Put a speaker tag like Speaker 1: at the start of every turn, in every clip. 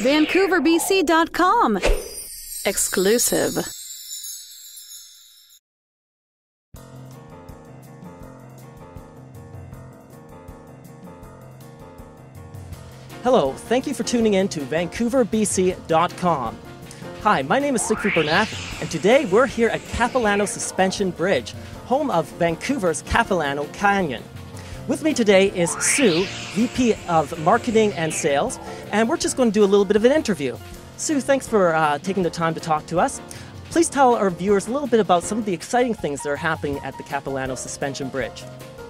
Speaker 1: VancouverBC.com. Exclusive.
Speaker 2: Hello, thank you for tuning in to VancouverBC.com. Hi, my name is Siegfried Burnett, and today we're here at Capilano Suspension Bridge, home of Vancouver's Capilano Canyon. With me today is Sue, VP of Marketing and Sales, and we're just going to do a little bit of an interview. Sue, thanks for taking the time to talk to us. Please tell our viewers a little bit about some of the exciting things that are happening at the Capilano Suspension Bridge.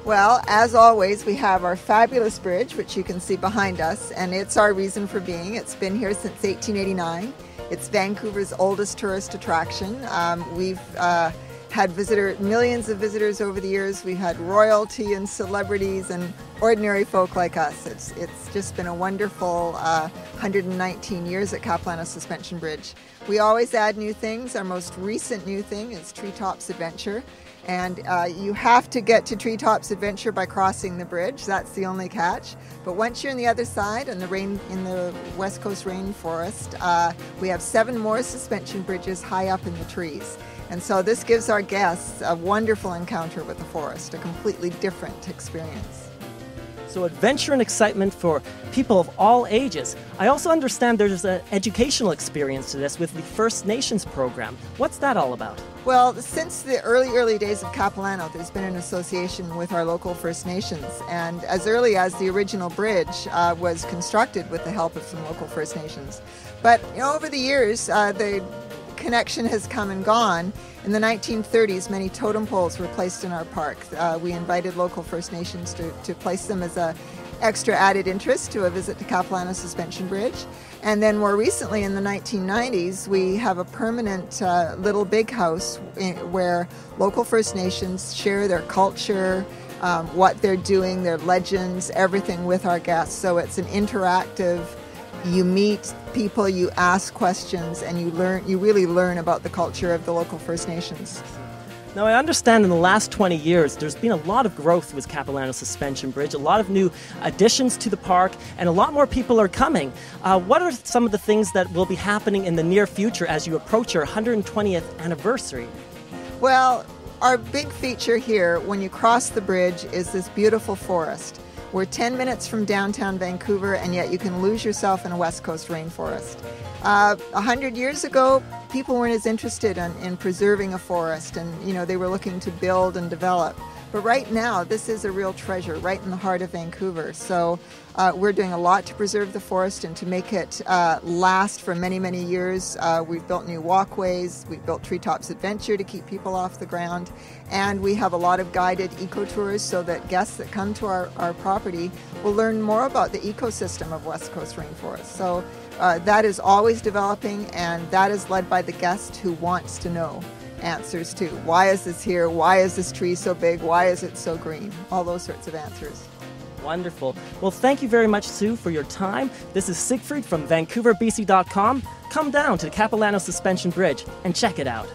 Speaker 3: Well, as always, we have our fabulous bridge, which you can see behind us, and it's our reason for being. It's been here since 1889. It's Vancouver's oldest tourist attraction. We've had millions of visitors over the years. We've had royalty and celebrities and ordinary folk like us. It's just been a wonderful 119 years at Capilano Suspension Bridge. We always add new things. Our most recent new thing is Treetops Adventure. And you have to get to Treetops Adventure by crossing the bridge. That's the only catch. But once you're on the other side, in the West Coast rainforest, we have 7 more suspension bridges high up in the trees. And so this gives our guests a wonderful encounter with the forest, a completely different experience.
Speaker 2: So adventure and excitement for people of all ages. I also understand there's an educational experience to this with the First Nations program. What's that all about?
Speaker 3: Well, since the early days of Capilano, there's been an association with our local First Nations. And as early as the original bridge was constructed with the help of some local First Nations. But over the years, the connection has come and gone. In the 1930s, many totem poles were placed in our park. We invited local First Nations to place them as an extra added interest to a visit to Capilano Suspension Bridge. And then more recently, in the 1990s, we have a permanent little big house where local First Nations share their culture, what they're doing, their legends, everything with our guests. So it's an interactive. You meet people, you ask questions, and you really learn about the culture of the local First Nations.
Speaker 2: Now, I understand in the last 20 years, there's been a lot of growth with Capilano Suspension Bridge, a lot of new additions to the park, and a lot more people are coming. What are some of the things that will be happening in the near future as you approach your 120th anniversary?
Speaker 3: Well, our big feature here, when you cross the bridge, is this beautiful forest. We're 10 minutes from downtown Vancouver, and yet you can lose yourself in a West Coast rainforest. 100 years ago, people weren't as interested in preserving a forest, and they were looking to build and develop. But right now, this is a real treasure right in the heart of Vancouver. So we're doing a lot to preserve the forest and to make it last for many, many years. We've built new walkways. We've built Treetops Adventure to keep people off the ground. And we have a lot of guided eco-tours so that guests that come to our property will learn more about the ecosystem of West Coast rainforest. So that is always developing, and that is led by the guest who wants to know answers to why is this here, why is this tree so big, why is it so green, all those sorts of answers.
Speaker 2: Wonderful. Well, thank you very much, Sue, for your time. This is Siegfried from VancouverBC.com. Come down to the Capilano Suspension Bridge and check it out.